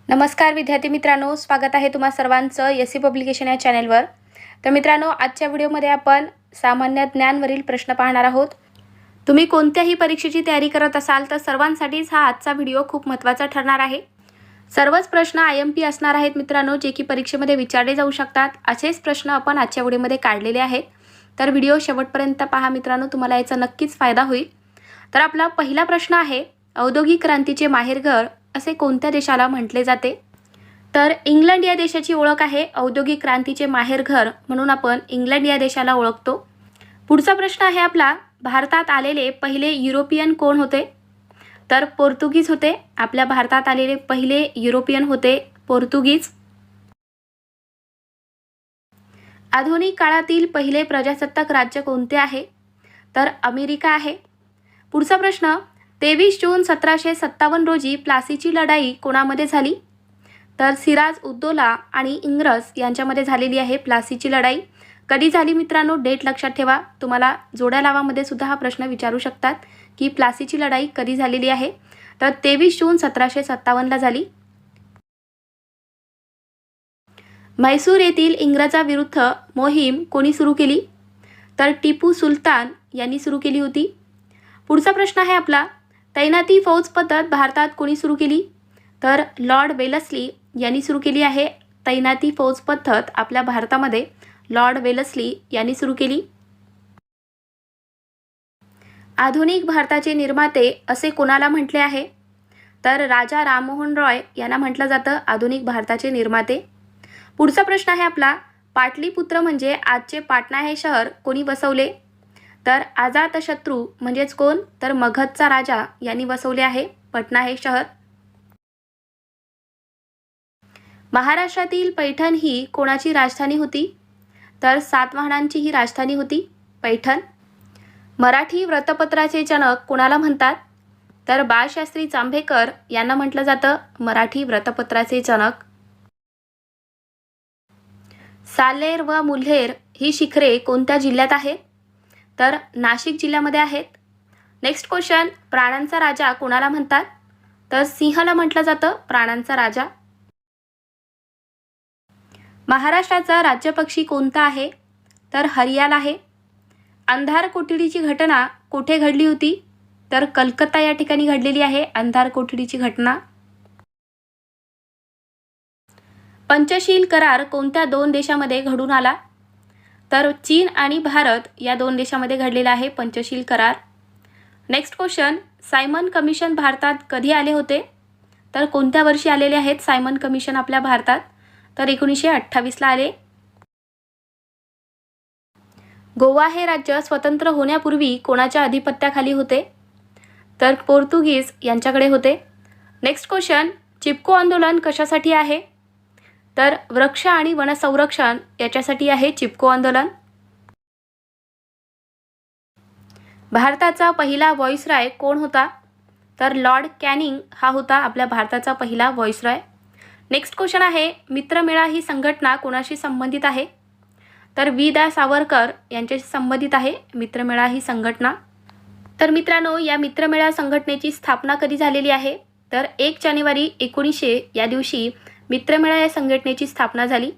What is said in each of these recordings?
नमस्कार विद्यार्थी मित्रांनो, स्वागत आहे तुम्हा सर्वांचं एससी पब्लिकेशन या चॅनलवर। तर मित्रांनो, आजच्या व्हिडिओमध्ये आपण सामान्य ज्ञानवरील प्रश्न पाहणार आहोत। तुम्ही कोणत्याही परीक्षेची तयारी करत असाल तर सर्वांसाठीच हा आजचा व्हिडिओ खूप महत्त्वाचा ठरणार आहे। सर्वच प्रश्न IMP असणार आहेत मित्रांनो, जे की परीक्षेमध्ये विचारले जाऊ शकतात। असेच प्रश्न आपण आजच्या व्हिडिओमध्ये काढलेले आहेत। तर व्हिडिओ शेवटपर्यंत पहा मित्रांनो, तुम्हाला याचा नक्कीच फायदा होईल। तर आपला पहिला प्रश्न आहे, औद्योगिक क्रांतीचे माहेरघर असे कोणत्या देशाला म्हटले जाते? तर इंग्लंड या देशाची ओळख आहे औद्योगिक क्रांतीचे माहेरघर म्हणून आपण इंग्लंड या देशाला ओळखतो। पुढचा प्रश्न आहे आपला, भारतात आलेले पहिले युरोपियन कोण होते? तर पोर्तुगीज होते। आपल्या भारतात आलेले पहिले युरोपियन होते पोर्तुगीज। आधुनिक काळातील पहिले प्रजासत्ताक राज्य कोणते आहे? तर अमेरिका आहे। पुढचा प्रश्न, 23 जून 1757 रोजी प्लासीची लढाई कोणामध्ये झाली? तर सिराज उद्दौला आणि इंग्रज यांच्यामध्ये झालेली आहे प्लासीची लढाई। कधी झाली मित्रांनो? डेट लक्षात ठेवा। तुम्हाला जोड्या लावामध्ये सुद्धा हा प्रश्न विचारू शकतात की प्लासीची लढाई कधी झालेली आहे? तर 23 जून 1757ला झाली। म्हैसूर येथील इंग्रजांविरुद्ध मोहीम कोणी सुरू केली? तर टिपू सुलतान यांनी सुरू केली होती। पुढचा प्रश्न आहे आपला, तैनाती फौज पद्धत भारतात कोणी सुरू केली? तर लॉर्ड वेलस्ली यांनी सुरू केली आहे तैनाती फौज पद्धत आपल्या भारतामध्ये लॉर्ड वेलस्ली यांनी सुरू केली। आधुनिक भारताचे निर्माते असे कोणाला म्हटले आहे? तर राजा राममोहन रॉय यांना म्हटलं जातं आधुनिक भारताचे निर्माते। पुढचा प्रश्न आहे आपला, पाटलीपुत्र म्हणजे आजचे पाटणा हे शहर कोणी वसवले? तर अजातशत्रू म्हणजेच कोण? तर मगधचा राजा यांनी वसवले आहे पटना हे शहर। महाराष्ट्रातील पैठण ही कोणाची राजधानी होती? तर सातवाहनांची ही राजधानी होती पैठण। मराठी वृत्तपत्राचे जनक कोणाला म्हणतात? तर बाळशास्त्री जांभेकर यांना म्हटलं जातं मराठी वृत्तपत्राचे जनक। साल्हेर व मुल्हेर ही शिखरे कोणत्या जिल्ह्यात आहेत? तर नाशिक जिल्ह्यामध्ये आहेत। नेक्स्ट क्वेश्चन, प्राण्यांचा राजा कोणाला म्हणतात? तर सिंहाला म्हटलं जातं प्राण्यांचा राजा। महाराष्ट्राचा राज्यपक्षी कोणता आहे? तर हरियाल आहे। अंधार कोठडीची घटना कुठे घडली होती? तर कलकत्ता या ठिकाणी घडलेली आहे अंधार कोठडीची घटना। पंचशील करार कोणत्या दोन देशामध्ये घडून आला? तर चीन आणि भारत या दोन देशामध्ये घडलेला आहे पंचशील करार। नेक्स्ट क्वेश्चन, सायमन कमिशन भारतात कधी आले होते? तर कोणत्या वर्षी आलेले आहेत सायमन कमिशन आपल्या भारतात? तर 1928ला आले। गोवा हे राज्य स्वतंत्र होण्यापूर्वी कोणाच्या अधिपत्याखाली होते? तर पोर्तुगीज यांच्याकडे होते। नेक्स्ट क्वेश्चन, चिपको आंदोलन कशासाठी आहे? तर वृक्ष आणि वन संरक्षण याच्यासाठी आहे चिपको आंदोलन। भारताचा पहिला व्हॉइसरॉय कोण होता? तर लॉर्ड कॅनिंग हा होता आपल्या भारताचा पहिला व्हॉइसरॉय। नेक्स्ट क्वेश्चन आहे, मित्रमेळा ही संघटना कोणाशी संबंधित आहे? तर वि.दा. सावरकर यांच्याशी संबंधित आहे मित्रमेळा ही संघटना। तर मित्रांनो, या मित्रमेळा संघटनेची स्थापना कधी झालेली आहे? तर 1 जानेवारी 1900 या दिवशी मित्रमेळा या संघटनेची स्थापना झाली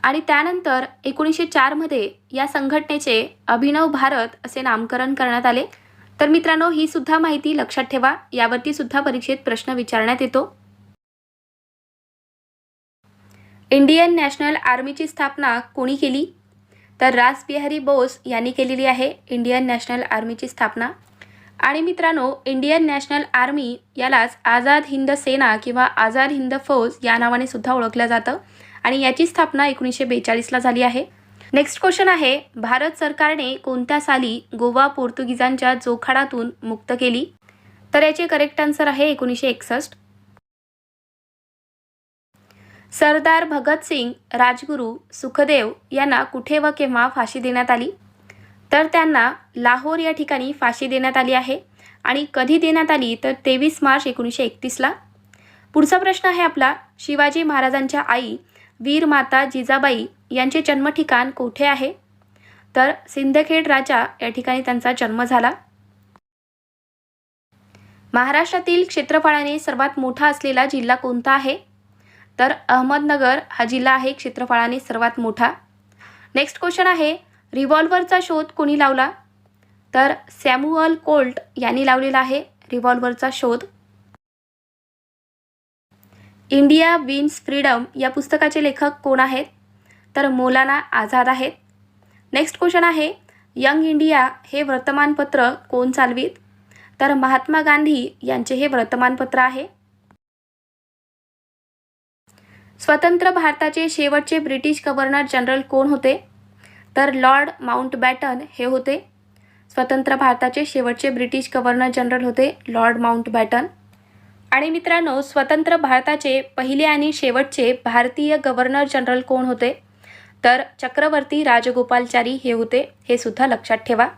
आणि त्यानंतर 1904 मध्ये या संघटनेचे अभिनव भारत असे नामकरण करण्यात आले। तर मित्रांनो, ही सुद्धा माहिती लक्षात ठेवा, यावरती सुद्धा परीक्षेत प्रश्न विचारण्यात येतो। इंडियन नॅशनल आर्मीची स्थापना कोणी केली? तर रासबिहारी बोस यांनी केलेली आहे इंडियन नॅशनल आर्मीची स्थापना। आणि मित्रांनो, इंडियन नॅशनल आर्मी यालाच आझाद हिंद सेना किंवा आझाद हिंद फौज या नावाने सुद्धा ओळखलं जातं आणि याची स्थापना 1942ला झाली आहे। नेक्स्ट क्वेश्चन आहे, भारत सरकारने कोणत्या साली गोवा पोर्तुगीजांच्या जोखाडातून मुक्त केली? तर याचे करेक्ट आन्सर आहे 1961। सरदार भगतसिंग, राजगुरू, सुखदेव यांना कुठे व केव्हा फाशी देण्यात आली? तर त्यांना लाहोर या ठिकाणी फाशी देण्यात आली आहे आणि कधी देण्यात आली? तर 23 मार्च 1931ला। पुढचा प्रश्न आहे आपला, शिवाजी महाराजांच्या आई वीर माता जिजाबाई यांचे जन्मठिकाण कोठे आहे? तर सिंदखेड राजा या ठिकाणी त्यांचा जन्म झाला। महाराष्ट्रातील क्षेत्रफळाने सर्वात मोठा असलेला जिल्हा कोणता आहे? तर अहमदनगर हा जिल्हा आहे क्षेत्रफळाने सर्वात मोठा. नेक्स्ट क्वेश्चन आहे, रिव्हॉल्व्हरचा शोध कोणी लावला? तर सॅम्युअल कोल्ट यांनी लावलेला आहे रिव्हॉल्व्हरचा शोध. इंडिया विन्स फ्रीडम या पुस्तकाचे लेखक कोण आहेत? तर मौलाना आझाद आहेत. नेक्स्ट क्वेश्चन आहे, यंग इंडिया हे वर्तमानपत्र कोण चालवित? तर महात्मा गांधी यांचे हे वर्तमानपत्र आहे. स्वतंत्र भारताचे शेवटचे ब्रिटिश गव्हर्नर जनरल कोण होते? तर लॉर्ड माउंटबॅटन हे होते. स्वतंत्र भारताचे शेवटचे ब्रिटिश गव्हर्नर जनरल होते लॉर्ड माउंटबॅटन. आणि मित्रांनो, स्वतंत्र भारताचे पहिले आणि शेवटचे भारतीय गव्हर्नर जनरल कोण होते? तर चक्रवर्ती राजगोपालचारी हे होते. हे सुद्धा लक्षात ठेवा.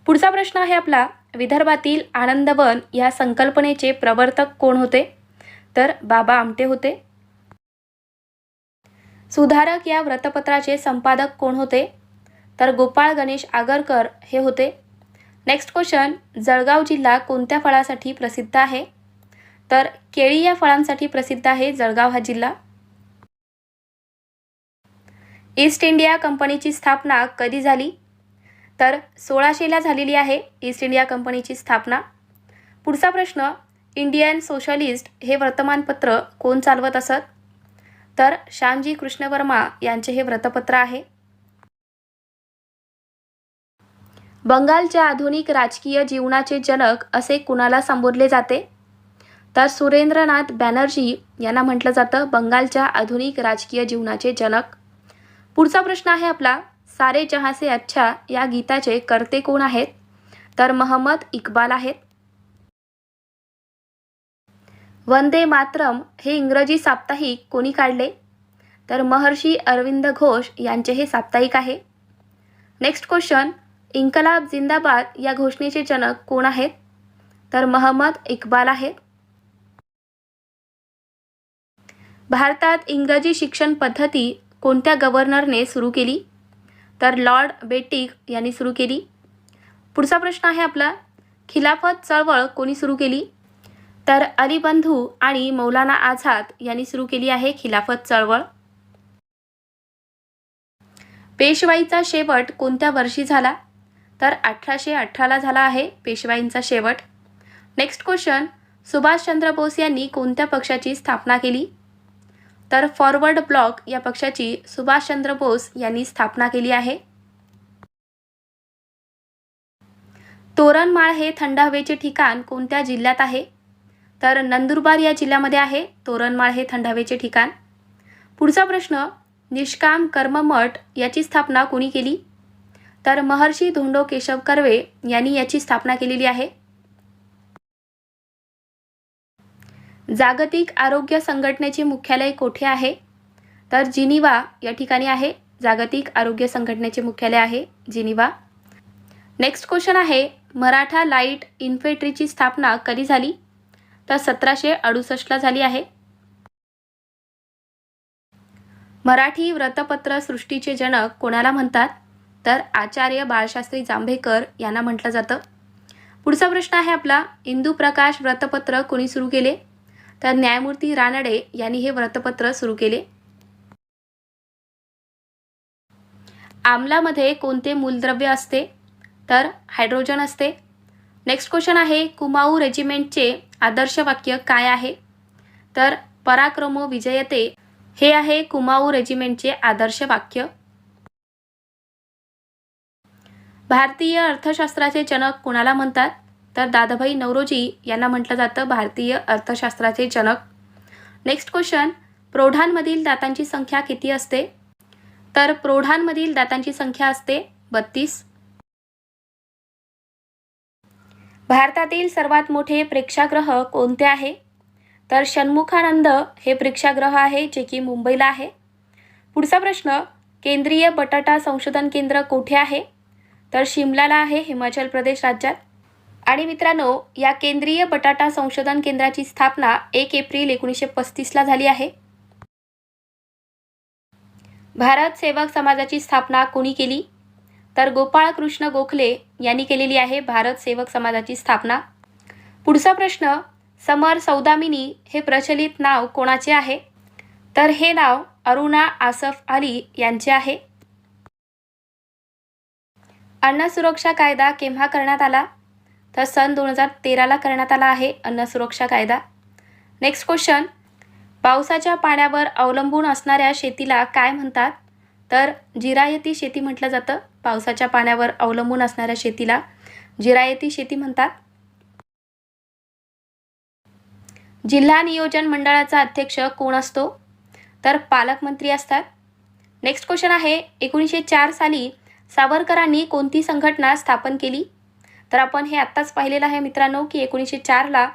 पुढचा प्रश्न आहे आपला, विदर्भातील आनंदवन या संकल्पनेचे प्रवर्तक कोण होते? तर बाबा आमटे होते. सुधारक या वृत्तपत्राचे संपादक कोण होते? तर गोपाळ गणेश आगरकर हे होते. नेक्स्ट क्वेश्चन, जळगाव जिल्हा कोणत्या फळासाठी प्रसिद्ध आहे? तर केळी या फळांसाठी प्रसिद्ध आहे जळगाव हा जिल्हा. ईस्ट इंडिया कंपनीची स्थापना कधी झाली? तर 1600ला झालेली आहे ईस्ट इंडिया कंपनीची स्थापना. पुढचा प्रश्न, इंडियन सोशलिस्ट हे वर्तमानपत्र कोण चालवत असत? तर श्यामजी कृष्ण वर्मा यांचे हे वृत्तपत्र आहे. बंगालच्या आधुनिक राजकीय जीवनाचे जनक असे कुणाला संबोधले जाते? तर सुरेंद्रनाथ बॅनर्जी यांना म्हटलं जातं बंगालच्या आधुनिक राजकीय जीवनाचे जनक. पुढचा प्रश्न आहे आपला, सारे जहां से अच्छा या गीताचे कर्ते कोण आहेत? तर मोहम्मद इक्बाल आहेत. वंदे मातरम हे इंग्रजी साप्ताहिक कोणी काढले? तर महर्षी अरविंद घोष यांचे हे साप्ताहिक आहे. नेक्स्ट क्वेश्चन, इन्कलाब जिंदाबाद या घोषणेचे जनक कोण आहेत? तर मोहम्मद इक्बाल आहेत. भारतात इंग्रजी शिक्षण पद्धती कोणत्या गव्हर्नरने सुरू केली? तर लॉर्ड बेटिक यांनी सुरू केली. पुढचा प्रश्न आहे आपला, खिलाफत चळवळ कोणी सुरू केली? तर अली बंधू आणि मौलाना आझाद यांनी सुरू केली आहे खिलाफत चळवळ. पेशवाईचा शेवट कोणत्या वर्षी झाला? तर 1818ला झाला आहे पेशवाईंचा शेवट. नेक्स्ट क्वेश्चन, सुभाषचंद्र बोस यांनी कोणत्या पक्षाची स्थापना केली? तर फॉरवर्ड ब्लॉक या पक्षाची सुभाषचंद्र बोस यांनी स्थापना केली आहे. तोरणमाळ हे थंड हवेचे ठिकाण कोणत्या जिल्ह्यात आहे? तर नंदुरबार या जिल्ह्यामध्ये आहे तोरणमाळ हे थंड हवेचे ठिकाण. पुढचा प्रश्न, निष्काम कर्म मठ याची स्थापना कोणी केली? तर महर्षी धोंडो केशव कर्वे यांनी याची स्थापना केलेली आहे. जागतिक आरोग्य संघटनेचे मुख्यालय कोठे आहे? तर जिनिव्हा या ठिकाणी आहे. जागतिक आरोग्य संघटनेचे मुख्यालय आहे जिनिव्हा. नेक्स्ट क्वेश्चन आहे, मराठा लाईट इन्फेंट्रीची स्थापना कधी झाली? तर 1768ला झाली आहे. मराठी वृत्तपत्र सृष्टीचे जनक कोणाला म्हणतात? तर आचार्य बाळशास्त्री जांभेकर यांना म्हटलं जातं. पुढचा प्रश्न आहे आपला, इंदू प्रकाश वृत्तपत्र कोणी सुरू केले? तर न्यायमूर्ती रानडे यांनी हे वृत्तपत्र सुरू केले. आम्लामध्ये कोणते मूलद्रव्य असते? तर हायड्रोजन असते. नेक्स्ट क्वेश्चन आहे, कुमाऊ रेजिमेंटचे आदर्श वाक्य काय आहे? तर पराक्रमो विजयते हे आहे कुमाऊ रेजिमेंटचे आदर्श वाक्य. भारतीय अर्थशास्त्राचे जनक कोणाला म्हणतात? तर दादाभाई नौरोजी यांना म्हटलं जातं भारतीय अर्थशास्त्राचे जनक. नेक्स्ट क्वेश्चन, प्रौढांमधील दातांची संख्या किती असते? तर प्रौढांमधील दातांची संख्या असते 32. भारतातील सर्वात मोठे प्रेक्षागृह कोणते आहे? तर षण्मुखानंद हे प्रेक्षागृह आहे जे की मुंबईला आहे. पुढचा प्रश्न, केंद्रीय बटाटा संशोधन केंद्र कोठे आहे? तर शिमलाला आहे हिमाचल प्रदेश राज्यात. आणि मित्रांनो, या केंद्रीय बटाटा संशोधन केंद्राची स्थापना 1 एप्रिल 1935ला झाली आहे. भारत सेवक समाजाची स्थापना कोणी केली? तर गोपाळकृष्ण गोखले यांनी केलेली आहे भारत सेवक समाजाची स्थापना. पुढचा प्रश्न, समर सौदामिनी हे प्रचलित नाव कोणाचे आहे? तर हे नाव अरुणा आसफ अली यांचे आहे. अन्न सुरक्षा कायदा केव्हा करण्यात आला? तर सन 2013ला करण्यात आला आहे अन्न सुरक्षा कायदा. नेक्स्ट क्वेश्चन, पावसाच्या पाण्यावर अवलंबून असणाऱ्या शेतीला काय म्हणतात? तर जिरायती शेती म्हटलं जातं. पावसाच्या पाण्यावर अवलंबून असणाऱ्या शेतीला जिरायती शेती म्हणतात. जिल्हा नियोजन मंडळाचा अध्यक्ष कोण असतो? तर पालकमंत्री असतात. नेक्स्ट क्वेश्चन आहे, 1904 साली सावरकरांनी कोणती संघटना स्थापन केली? तर आपण हे आत्ताच पाहिलेलं आहे मित्रांनो की 1904ला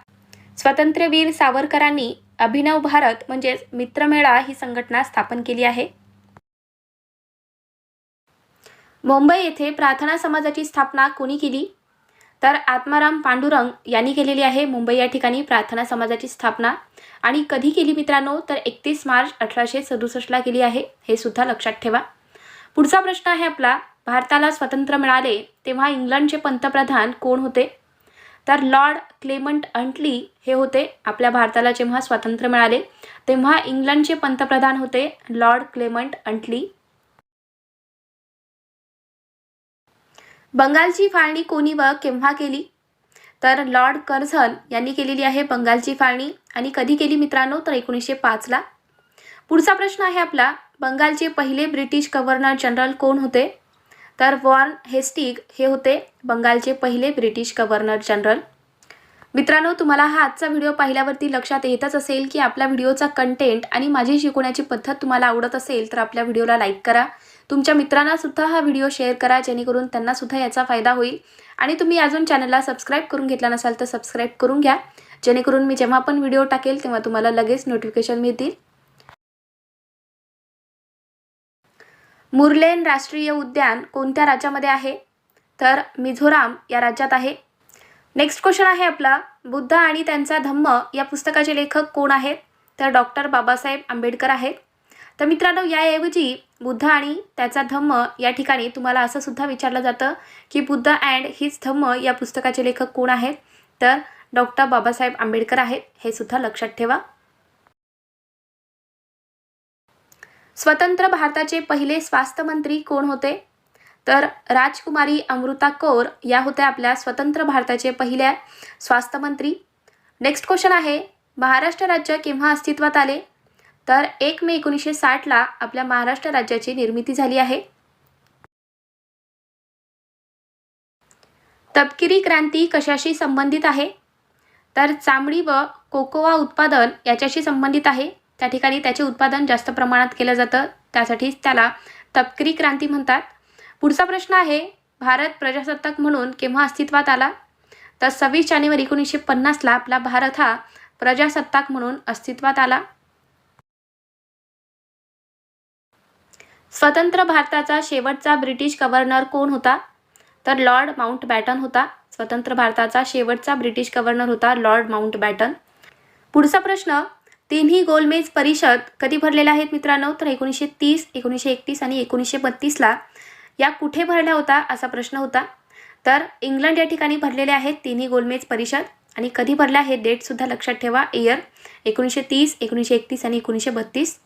स्वातंत्र्यवीर सावरकरांनी अभिनव भारत म्हणजेच मित्रमेळा ही संघटना स्थापन केली आहे. मुंबई येथे प्रार्थना समाजाची स्थापना कोणी केली? तर आत्माराम पांडुरंग यांनी केलेली आहे मुंबई या ठिकाणी प्रार्थना समाजाची स्थापना. आणि कधी केली मित्रांनो? तर 31 मार्च 1867ला केली आहे. हे सुद्धा लक्षात ठेवा. पुढचा प्रश्न आहे आपला, भारताला स्वातंत्र्य मिळाले तेव्हा इंग्लंडचे पंतप्रधान कोण होते? तर लॉर्ड क्लेमंट अंटली हे होते. आपल्या भारताला जेव्हा स्वातंत्र्य मिळाले तेव्हा इंग्लंडचे पंतप्रधान होते लॉर्ड क्लेमंट अंटली. बंगालची फाळणी कोणी व केव्हा केली? तर लॉर्ड कर्झन यांनी केलेली आहे बंगालची फाळणी. आणि कधी केली मित्रांनो? तर 1905ला. पुढचा प्रश्न आहे आपला, बंगालचे पहिले ब्रिटिश गव्हर्नर जनरल कोण होते? तर वॉर्न हेस्टिग हे होते बंगालचे पहिले ब्रिटिश गव्हर्नर जनरल. मित्रांनो, तुम्हाला हा आजचा व्हिडिओ पाहिल्यावरती लक्षात येतच असेल की आपल्या व्हिडिओचा कंटेंट आणि माझी शिकवण्याची पद्धत तुम्हाला आवडत असेल तर आपल्या व्हिडिओला लाईक करा. तुमच्या मित्रांना सुद्धा हा व्हिडिओ शेअर करा जेणेकरून त्यांना सुद्धा याचा फायदा होईल. आणि तुम्ही अजून चॅनलला सबस्क्राईब करून घेतला नसाल तर सबस्क्राईब करून घ्या जेणेकरून मी जेव्हा पण व्हिडिओ टाकेल तेव्हा तुम्हाला लगेच नोटिफिकेशन मिळतील. मुरलेन राष्ट्रीय उद्यान कोणत्या राज्यामध्ये आहे? तर मिझोराम या राज्यात आहे. नेक्स्ट क्वेश्चन आहे आपला, बुद्ध आणि त्यांचा धम्म या पुस्तकाचे लेखक कोण आहेत? तर डॉक्टर बाबासाहेब आंबेडकर आहेत. तर मित्रांनो, याऐवजी बुद्ध आणि त्याचा धम्म या ठिकाणी तुम्हाला असं सुद्धा विचारलं जातं की बुद्ध अँड हिज धम्म या पुस्तकाचे लेखक कोण आहेत? तर डॉक्टर बाबासाहेब आंबेडकर आहेत. हे सुद्धा लक्षात ठेवा. स्वतंत्र भारताचे पहिले स्वास्थ्य मंत्री कोण होते? तर राजकुमारी अमृता कौर या होत्या आपल्या स्वतंत्र भारताचे पहिल्या स्वास्थ्य मंत्री. नेक्स्ट क्वेश्चन आहे, महाराष्ट्र राज्य केव्हा अस्तित्वात आले? तर 1 मे 1960ला आपल्या महाराष्ट्र राज्याची निर्मिती झाली आहे. तपकिरी क्रांती कशाशी संबंधित आहे? तर चामडी व कोकोआ उत्पादन याच्याशी संबंधित आहे. त्या ठिकाणी त्याचे उत्पादन जास्त प्रमाणात केलं जातं, त्यासाठीच त्याला तपकिरी क्रांती म्हणतात. पुढचा प्रश्न आहे, भारत प्रजासत्ताक म्हणून केव्हा अस्तित्वात आला? तर 26 जानेवारी 1950ला आपला भारत हा प्रजासत्ताक म्हणून अस्तित्वात आला. स्वतंत्र भारताचा शेवटचा ब्रिटिश गव्हर्नर कोण होता? तर लॉर्ड माउंटबॅटन होता. स्वतंत्र भारताचा शेवटचा ब्रिटिश गव्हर्नर होता लॉर्ड माउंटबॅटन. पुढचा प्रश्न, तिन्ही गोलमेज परिषद कधी भरलेल्या आहेत मित्रांनो? तर 1930, 1931 आणि 1932ला या कुठे भरल्या होता असा प्रश्न होता. तर इंग्लंड या ठिकाणी भरलेले आहेत तिन्ही गोलमेज परिषद. आणि कधी भरल्या हे डेट सुद्धा लक्षात ठेवा, इयर 1930, 1931 आणि 1932.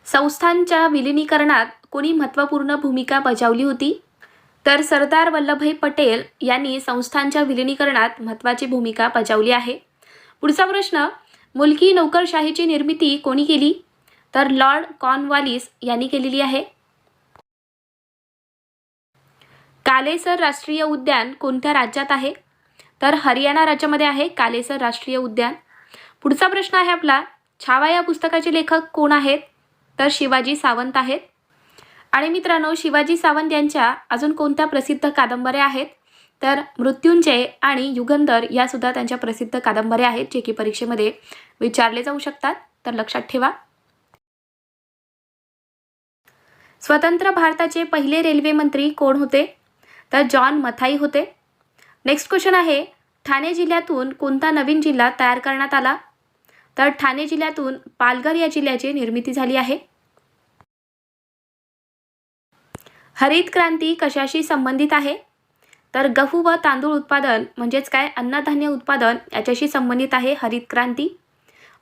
संस्थांच्या विलिनीकरणात कोणी महत्त्वपूर्ण भूमिका बजावली होती? तर सरदार वल्लभभाई पटेल यांनी संस्थांच्या विलिनीकरणात महत्त्वाची भूमिका बजावली आहे. पुढचा प्रश्न, मुलकी नोकरशाहीची निर्मिती कोणी केली? तर लॉर्ड कॉर्नवालिस यांनी केलेली आहे. कालेसर राष्ट्रीय उद्यान कोणत्या राज्यात आहे? तर हरियाणा राज्यामध्ये आहे कालेसर राष्ट्रीय उद्यान. पुढचा प्रश्न आहे आपला, छावा या पुस्तकाचे लेखक कोण आहेत? तर शिवाजी सावंत आहेत. आणि मित्रांनो, शिवाजी सावंत यांच्या अजून कोणत्या प्रसिद्ध कादंबऱ्या आहेत? तर मृत्युंजय आणि युगंधर या सुद्धा त्यांच्या प्रसिद्ध कादंबऱ्या आहेत जे की परीक्षेमध्ये विचारले जाऊ शकतात, तर लक्षात ठेवा. स्वतंत्र भारताचे पहिले रेल्वे मंत्री कोण होते? तर जॉन मथाई होते. नेक्स्ट क्वेश्चन आहे, ठाणे जिल्ह्यातून कोणता नवीन जिल्हा तयार करण्यात आला? तर ठाणे जिल्ह्यातून पालघर या जिल्ह्याची निर्मिती झाली आहे. हरित क्रांती कशाशी संबंधित आहे? तर गहू व तांदूळ उत्पादन म्हणजेच काय अन्नधान्य उत्पादन याच्याशी संबंधित आहे हरित क्रांती.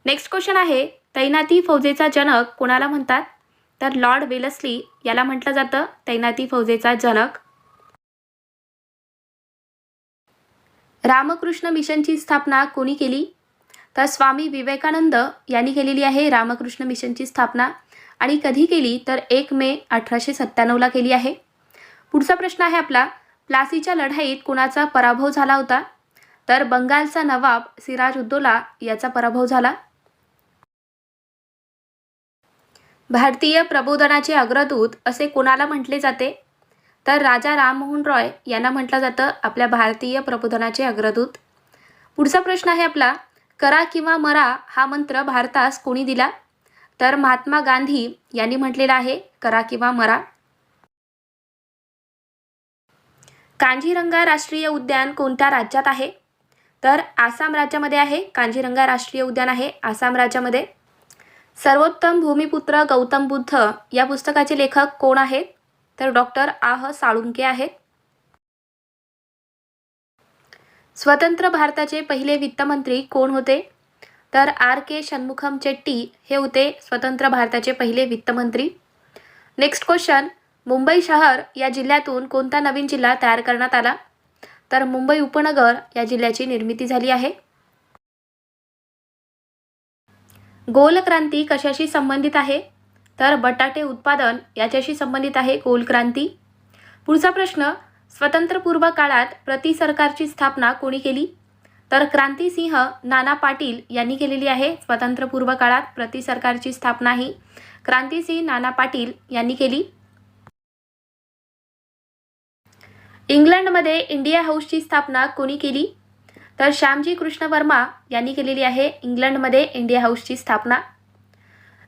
नेक्स्ट क्वेश्चन आहे, तैनाती फौजेचा जनक कोणाला म्हणतात? तर लॉर्ड वेलस्ली याला म्हटलं जातं तैनाती फौजेचा जनक. रामकृष्ण मिशनची स्थापना कोणी केली? तर स्वामी विवेकानंद यांनी केलेली आहे रामकृष्ण मिशनची स्थापना. आणि कधी केली? तर 1 मे 1897ला केली आहे. पुढचा प्रश्न आहे आपला, प्लासीच्या लढाईत कोणाचा पराभव झाला होता? तर बंगालचा नवाब सिराज उद्दौला याचा पराभव झाला. भारतीय प्रबोधनाचे अग्रदूत असे कोणाला म्हटले जाते? तर राजा राममोहन रॉय यांना म्हटलं जातं आपल्या भारतीय प्रबोधनाचे अग्रदूत. पुढचा प्रश्न आहे आपला, करा किंवा मरा हा मंत्र भारतास कोणी दिला? तर महात्मा गांधी यांनी म्हटलेला आहे करा किंवा मरा. कांजीरंगा राष्ट्रीय उद्यान कोणत्या राज्यात आहे? तर आसाम राज्यामध्ये आहे. कांजीरंगा राष्ट्रीय उद्यान आहे आसाम राज्यामध्ये. सर्वोत्तम भूमिपुत्र गौतम बुद्ध या पुस्तकाचे लेखक कोण आहेत? तर डॉक्टर आह साळुंके आहेत. स्वतंत्र भारताचे पहिले वित्तमंत्री कोण होते? तर RK षण्मुखम चेट्टी हे होते स्वतंत्र भारताचे पहिले वित्तमंत्री. नेक्स्ट क्वेश्चन, मुंबई शहर या जिल्ह्यातून कोणता नवीन जिल्हा तयार करण्यात आला? तर मुंबई उपनगर या जिल्ह्याची निर्मिती झाली आहे. गोल क्रांती कशाशी संबंधित आहे? तर बटाटे उत्पादन याच्याशी संबंधित आहे गोल क्रांती. पुढचा प्रश्न, स्वतंत्रपूर्व काळात प्रति सरकारची स्थापना कोणी केली? तर क्रांतिसिंह नाना पाटील यांनी केलेली आहे. स्वतंत्रपूर्व काळात प्रति सरकारची स्थापना ही क्रांतिसिंह नाना पाटील यांनी केली. इंग्लंडमध्ये इंडिया हाऊसची स्थापना कोणी केली? तर श्यामजी कृष्ण वर्मा यांनी केलेली आहे इंग्लंडमध्ये इंडिया हाऊसची स्थापना.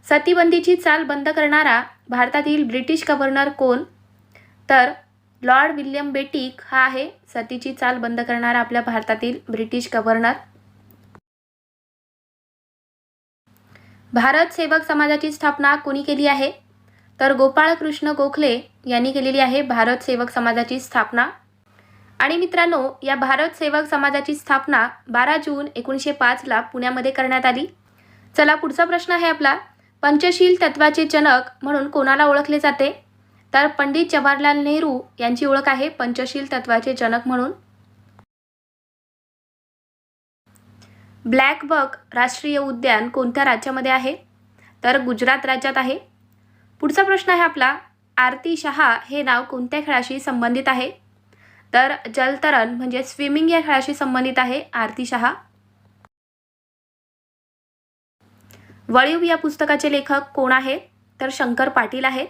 सतीबंदीची चाल बंद करणारा भारतातील ब्रिटिश गव्हर्नर कोण? तर लॉर्ड विल्यम बेटिक हा आहे सतीची चाल बंद करणारा आपल्या भारतातील ब्रिटिश गव्हर्नर. भारत सेवक समाजाची स्थापना कोणी केली आहे? तर गोपाळकृष्ण गोखले यांनी केलेली आहे भारत सेवक समाजाची स्थापना. आणि मित्रांनो, या भारत सेवक समाजाची स्थापना 12 जून 1905ला पुण्यामध्ये करण्यात आली. चला पुढचा प्रश्न आहे आपला, पंचशील तत्वाचे जनक म्हणून कोणाला ओळखले जाते? तर पंडित जवाहरलाल नेहरू यांची ओळख आहे पंचशील तत्वाचे जनक म्हणून. ब्लॅक बक राष्ट्रीय उद्यान कोणत्या राज्यामध्ये आहे? तर गुजरात राज्यात आहे. पुढचा प्रश्न आहे आपला, आरती शहा हे नाव कोणत्या खेळाशी संबंधित आहे? तर जलतरण म्हणजे स्विमिंग या खेळाशी संबंधित आहे आरती शहा. वळीव या पुस्तकाचे लेखक कोण आहेत? तर शंकर पाटील आहेत.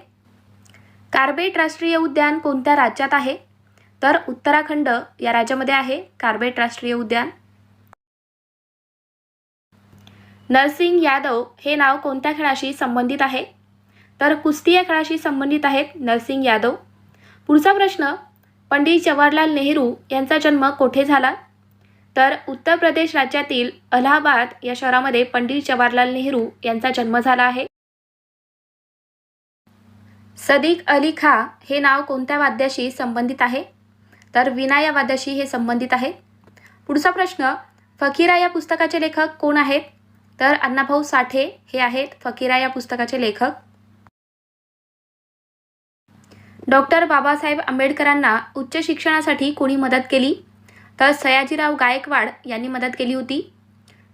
कार्बेट राष्ट्रीय उद्यान कोणत्या राज्यात आहे? तर उत्तराखंड या राज्यामध्ये आहे कार्बेट राष्ट्रीय उद्यान. नरसिंग यादव हे नाव कोणत्या खेळाशी संबंधित आहे? तर कुस्ती या खेळाशी संबंधित आहेत नरसिंग यादव. पुढचा प्रश्न, पंडित जवाहरलाल नेहरू यांचा जन्म कोठे झाला? तर उत्तर प्रदेश राज्यातील अलाहाबाद या शहरामध्ये पंडित जवाहरलाल नेहरू यांचा जन्म झाला आहे. सदिक अली खां हे नाव कोणत्या वाद्याशी संबंधित आहे? तर वीणा या वाद्याशी हे संबंधित आहे. पुढचा प्रश्न, फकीरा या पुस्तकाचे लेखक कोण आहेत? तर अण्णाभाऊ साठे हे आहेत फकीरा या पुस्तकाचे लेखक. डॉक्टर बाबासाहेब आंबेडकरांना उच्च शिक्षणासाठी कोणी मदत केली? तर सयाजीराव गायकवाड यांनी मदत केली होती.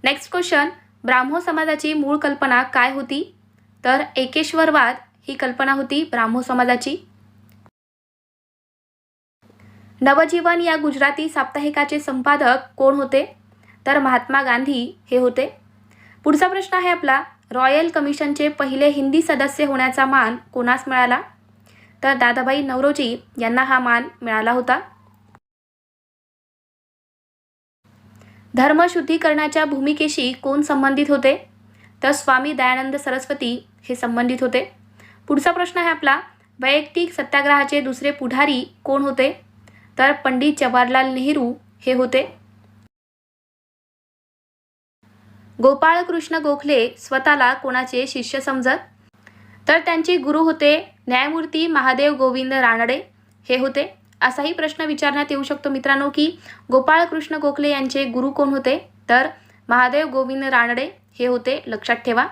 नेक्स्ट क्वेश्चन, ब्राह्मो समाजाची मूळ कल्पना काय होती? तर एकेश्वरवाद ही कल्पना होती ब्राह्मो समाजाची. नवजीवन या गुजराती साप्ताहिकाचे संपादक कोण होते? तर महात्मा गांधी हे होते. पुढचा प्रश्न आहे आपला, रॉयल कमिशनचे पहिले हिंदी सदस्य होण्याचा मान कोणास मिळाला? तर दादाभाई नौरोजी यांना हा मान मिळाला होता. धर्मशुद्धीकरणाच्या भूमिकेशी कोण संबंधित होते? तर स्वामी दयानंद सरस्वती हे संबंधित होते. पुढचा प्रश्न आहे आपला, वैयक्तिक सत्याग्रहाचे दुसरे पुढारी कोण होते? तर पंडित जवाहरलाल नेहरू हे होते. गोपाळकृष्ण गोखले स्वतःला कोणाचे शिष्य समजत? तर त्यांचे गुरु होते न्यायमूर्ती महादेव गोविंद रानडे हे होते. असाही प्रश्न विचारण्यात येऊ शकतो मित्रांनो की गोपाळकृष्ण गोखले यांचे गुरु कोण होते? तर महादेव गोविंद रानडे हे होते, लक्षात ठेवा.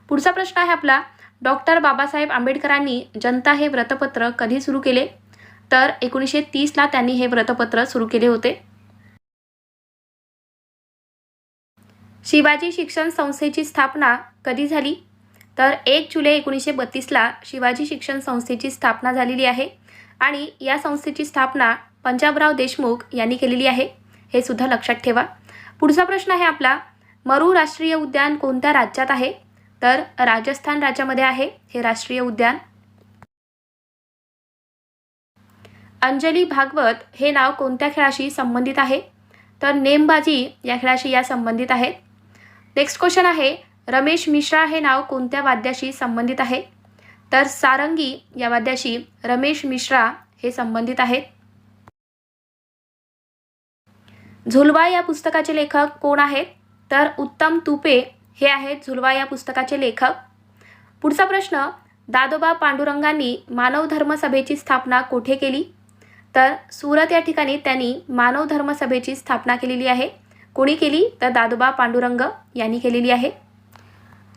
पुढचा प्रश्न आहे आपला, डॉक्टर बाबासाहेब आंबेडकरांनी जनता हे व्रतपत्र कधी सुरू केले? तर 1930ला त्यांनी हे व्रतपत्र सुरू केले होते. शिवाजी शिक्षण संस्थेची स्थापना कधी झाली? तर 1 जुलै 1932ला शिवाजी शिक्षण संस्थेची स्थापना झालेली आहे आणि या संस्थेची स्थापना पंजाबराव देशमुख यांनी केलेली आहे, हे सुद्धा लक्षात ठेवा. पुढचा प्रश्न आहे आपला, मरू राष्ट्रीय उद्यान कोणत्या राज्यात आहे? तर राजस्थान राज्यामध्ये आहे हे राष्ट्रीय उद्यान. अंजली भागवत हे नाव कोणत्या खेळाशी संबंधित आहे? तर नेमबाजी या खेळाशी या संबंधित आहेत. नेक्स्ट क्वेश्चन आहे, रमेश मिश्रा हे नाव कोणत्या वाद्याशी संबंधित आहे? तर सारंगी या वाद्याशी रमेश मिश्रा हे संबंधित आहेत. झुलवा या पुस्तकाचे लेखक कोण आहेत? तर उत्तम तुपे हे आहेत झुलवा या पुस्तकाचे लेखक. पुढचा प्रश्न, दादोबा पांडुरंगांनी मानव धर्म सभेची स्थापना कोठे केली? तर सुरत या ठिकाणी त्यांनी मानव धर्म सभेची स्थापना केलेली आहे. कोणी केली? तर दादोबा पांडुरंग यांनी केलेली आहे.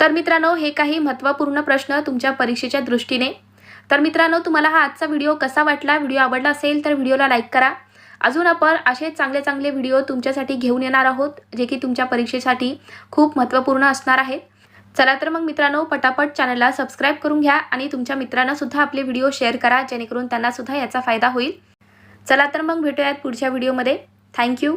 तर मित्रांनो, हे काही महत्त्वपूर्ण प्रश्न तुमच्या परीक्षेच्या दृष्टीने. तर मित्रांनो, तुम्हाला हा आजचा व्हिडिओ कसा वाटला? व्हिडिओ आवडला असेल तर व्हिडिओला लाईक करा. अजून आपण असे चांगले चांगले व्हिडिओ तुमच्यासाठी घेऊन येणार आहोत, जे की तुमच्या परीक्षेसाठी खूप महत्त्वपूर्ण असणार आहेत. चला तर मग मित्रांनो, पटापट चॅनलला सबस्क्राईब करून घ्या आणि तुमच्या मित्रांना सुद्धा आपले व्हिडिओ शेअर करा, जेणेकरून त्यांना सुद्धा याचा फायदा होईल. चला तर मग भेटूयात पुढच्या व्हिडिओमध्ये. थँक्यू.